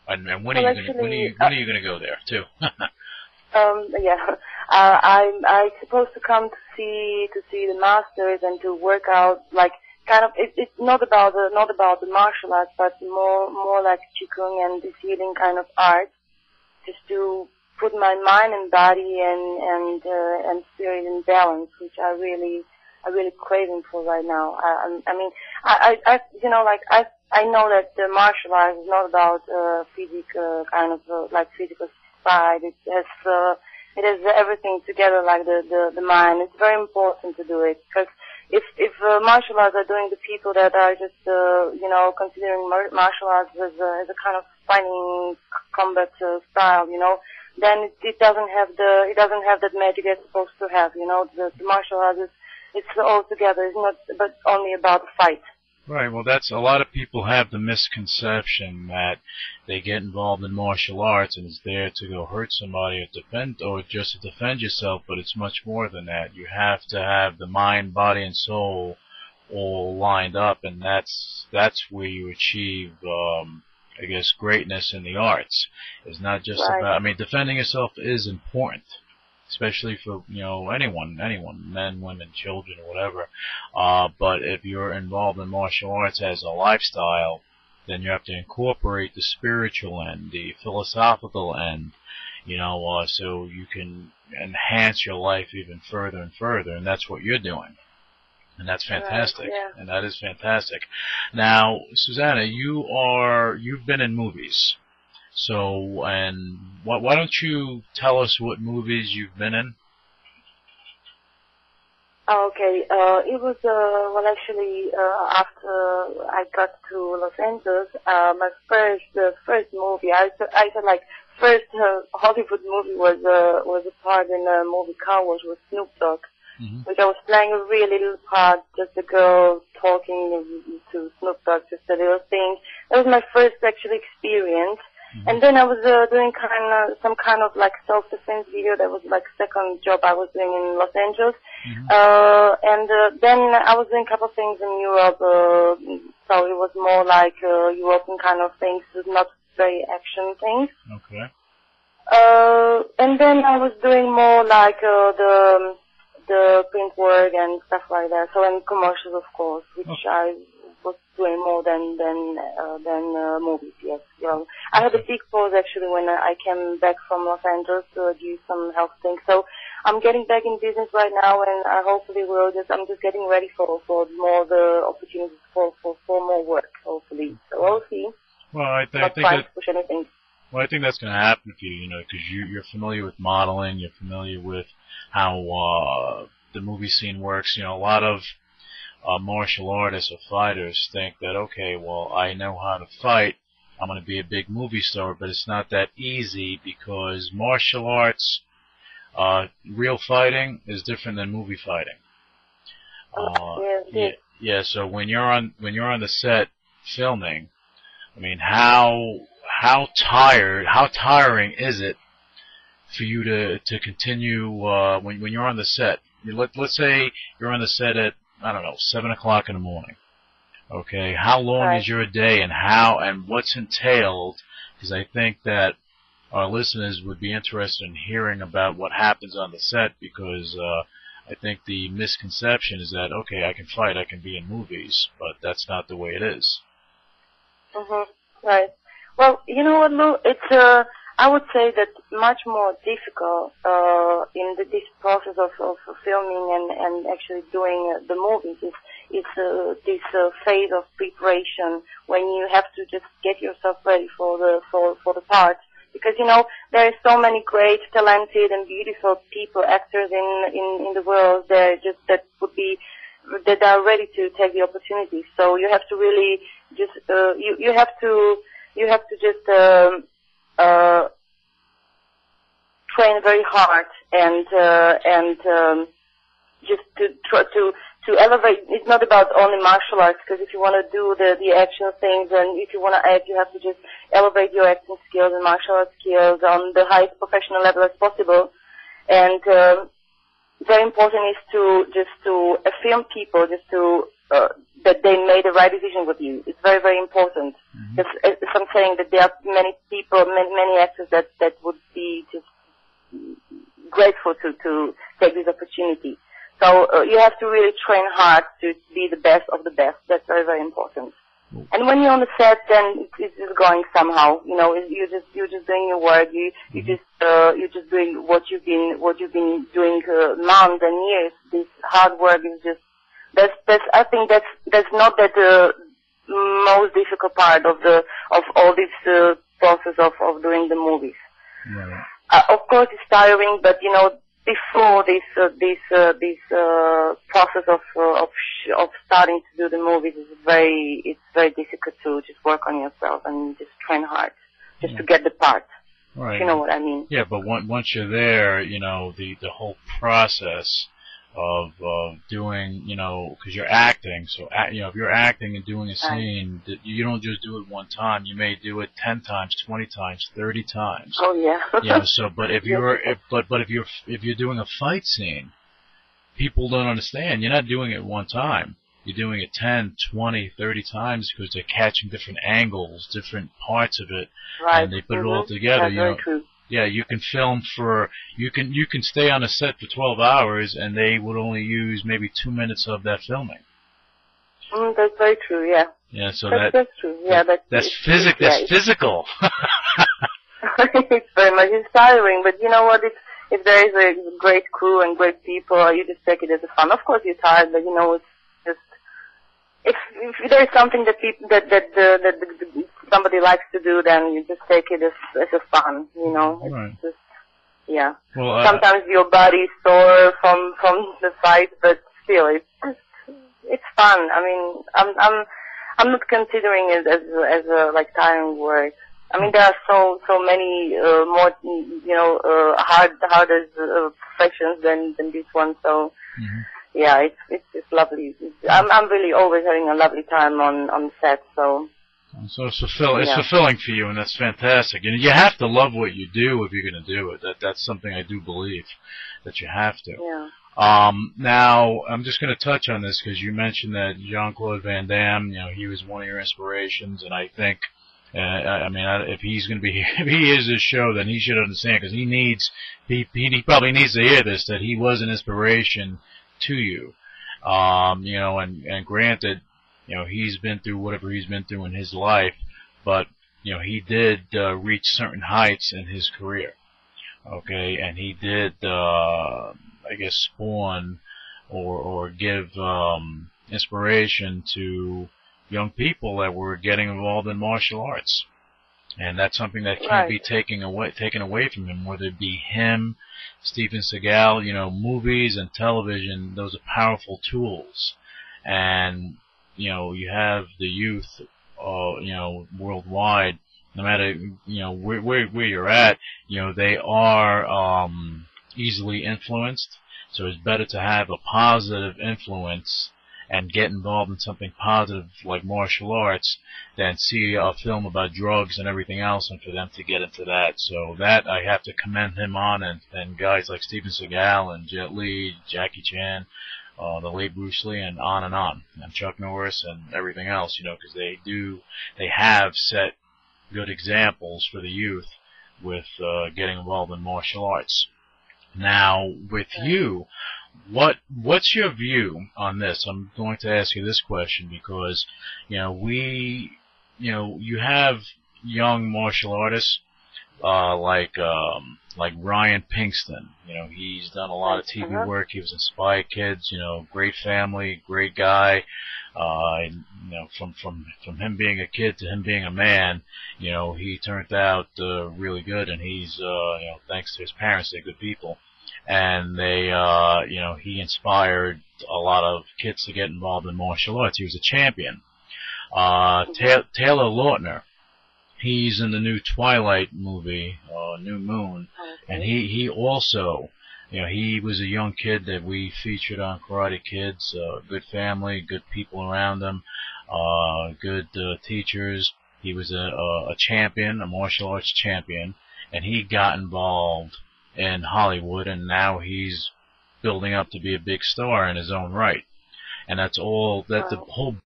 And when Well, are you actually, when are you gonna go there too? yeah, I'm supposed to come to see the masters and to work out like kind of it's not about the martial arts, but more like qigong and this healing kind of art, just to put my mind and body and spirit in balance, which I really craving for right now. I mean, you know, like I know that the martial arts is not about kind of like physical side. It has everything together, like the mind. It's very important to do it, because if martial arts are doing the people that are just you know, considering martial arts as a kind of fighting combat style, you know, then it doesn't have that magic it's supposed to have. You know, the martial arts it's all together. It's not but only about the fight. Right. Well, that's a lot of people have the misconception that they get involved in martial arts and it's there to go hurt somebody or just to defend yourself. But it's much more than that. You have to have the mind, body, and soul all lined up, and that's where you achieve, I guess, greatness in the arts. It's not just Right. about. I mean, defending yourself is important, especially for, you know, anyone, men, women, children, or whatever. But if you're involved in martial arts as a lifestyle, then you have to incorporate the spiritual end, the philosophical end, you know, so you can enhance your life even further and further, and that's what you're doing. And that's fantastic. Right, yeah. And that is fantastic. Now, Suzzana, you've been in movies. So, and why don't you tell us what movies you've been in? Okay, it was, well, actually, after I got to Los Angeles, my first movie, I said like, first Hollywood movie was a part in a movie Car Wash with Snoop Dogg, which I was playing a really little part, just a girl talking to Snoop Dogg, just a little thing. That was my first actual experience. And then I was doing some kind of like self-defense video. That was like second job I was doing in Los Angeles. And then I was doing a couple of things in Europe. So it was more like European kind of things, not very action things. Okay. And then I was doing more like the print work and stuff like that. So and commercials, of course, which I was doing more than movies. Yes, you know. I had a big pause actually when I came back from Los Angeles to do some health things. So I'm getting back in business right now, and I hopefully I'm just getting ready for more the opportunities for more work. Hopefully, so we'll see. Well, I think to push anything. Well, I think that's going to happen for you, you know, because you're familiar with modeling, you're familiar with how the movie scene works. You know, a lot of martial artists or fighters think that, okay, well, I know how to fight, I'm going to be a big movie star, but it's not that easy, because martial arts, real fighting is different than movie fighting. Yeah. So when you're on the set filming, I mean, how tiring is it for you to continue when you're on the set? Let's say you're on the set at, I don't know, 7 o'clock in the morning. Okay, how long is your day, and what's entailed? Because I think that our listeners would be interested in hearing about what happens on the set, because I think the misconception is that, okay, I can fight, I can be in movies, but that's not the way it is. Right. Well, you know what, Lou? It's I would say that much more difficult in this process of filming and actually doing the movies is this phase of preparation, when you have to just get yourself ready for the part. Because, you know, there are so many great, talented, and beautiful people, actors in the world that are ready to take the opportunity. So you have to really just you have to just train very hard and just to try to elevate. It's not about only martial arts, because if you want to do the action things and if you want to act, you have to just elevate your acting skills and martial arts skills on the highest professional level as possible. And very important is to film people, just to that they made the right decision with you. It's very, very important. Because as I'm saying, that there are many people, many actors that would be just grateful to take this opportunity. So you have to really train hard to be the best of the best. That's very, very important. And when you're on the set, then it's just going somehow. You know, you're just doing your work. You're just doing what you've been doing months and years. This hard work is just I think that's not the most difficult part of all this process of doing the movies. Right. Of course, it's tiring, but you know, before this process of starting to do the movies, it's very difficult to just work on yourself and just train hard just to get the part. Right. You know what I mean? Yeah, but once you're there, you know, the whole process of doing, you know, because you're acting, so you know, if you're acting and doing a scene, you don't just do it one time. You may do it 10 times, 20 times, 30 times. Oh yeah. You know, so but if you're doing a fight scene, people don't understand. You're not doing it one time. You're doing it 10, 20, 30 times because they're catching different angles, different parts of it, and they put it all together. That's very true. Yeah, you can film you can stay on a set for 12 hours and they would only use maybe 2 minutes of that filming. That's very true, yeah. Yeah, so that's true. Yeah, that's physical. It's very much inspiring, but you know what, if there is a great crew and great people, you just take it as a fun. Of course you're tired, but you know, it's just if there is something that somebody likes to do, then you just take it as a fun, you know. Right. It's just, yeah. Well, sometimes your body's sore from the fight, but still, it's fun. I mean, I'm not considering it as a like tiring work. I mean, there are so many more, you know, harder professions than this one. So. Yeah, it's lovely. I'm really always having a lovely time on set. So it's fulfilling for you, and that's fantastic. And you have to love what you do if you're going to do it. That's something I do believe that you have to. Yeah. Now I'm just going to touch on this because you mentioned that Jean-Claude Van Damme, you know, he was one of your inspirations, and I think. I mean, if he's going to be, if he is this show, then he should understand because he probably needs to hear this, that he was an inspiration to you. You know, and granted, you know, he's been through whatever he's been through in his life, but, you know, he did reach certain heights in his career. Okay, and he did, I guess, spawn or give inspiration to young people that were getting involved in martial arts. And that's something that can't be taken away from him, whether it be him, Steven Seagal, you know, movies and television, those are powerful tools. And, you know, you have the youth, you know, worldwide, no matter, you know, where you're at, you know, they are easily influenced. So it's better to have a positive influence and get involved in something positive like martial arts than see a film about drugs and everything else and for them to get into that. So that I have to commend him on, and guys like Steven Seagal and Jet Li, Jackie Chan, the late Bruce Lee, and on, and Chuck Norris and everything else, you know, because they have set good examples for the youth with getting involved in martial arts. Now, with you, what's your view on this? I'm going to ask you this question because, you know, you have young martial artists like Ryan Pinkston. You know, he's done a lot of TV work. He was in Spy Kids. You know, great family, great guy. You know, from him being a kid to him being a man, you know, he turned out really good, and he's you know, thanks to his parents, they're good people. And they, you know, he inspired a lot of kids to get involved in martial arts. He was a champion. Taylor Lautner, he's in the new Twilight movie, New Moon, and he also, you know, he was a young kid that we featured on Karate Kids. Good family, good people around him, good teachers. He was a champion, a martial arts champion, and he got involved in Hollywood, and now he's building up to be a big star in his own right. and that's all. That the whole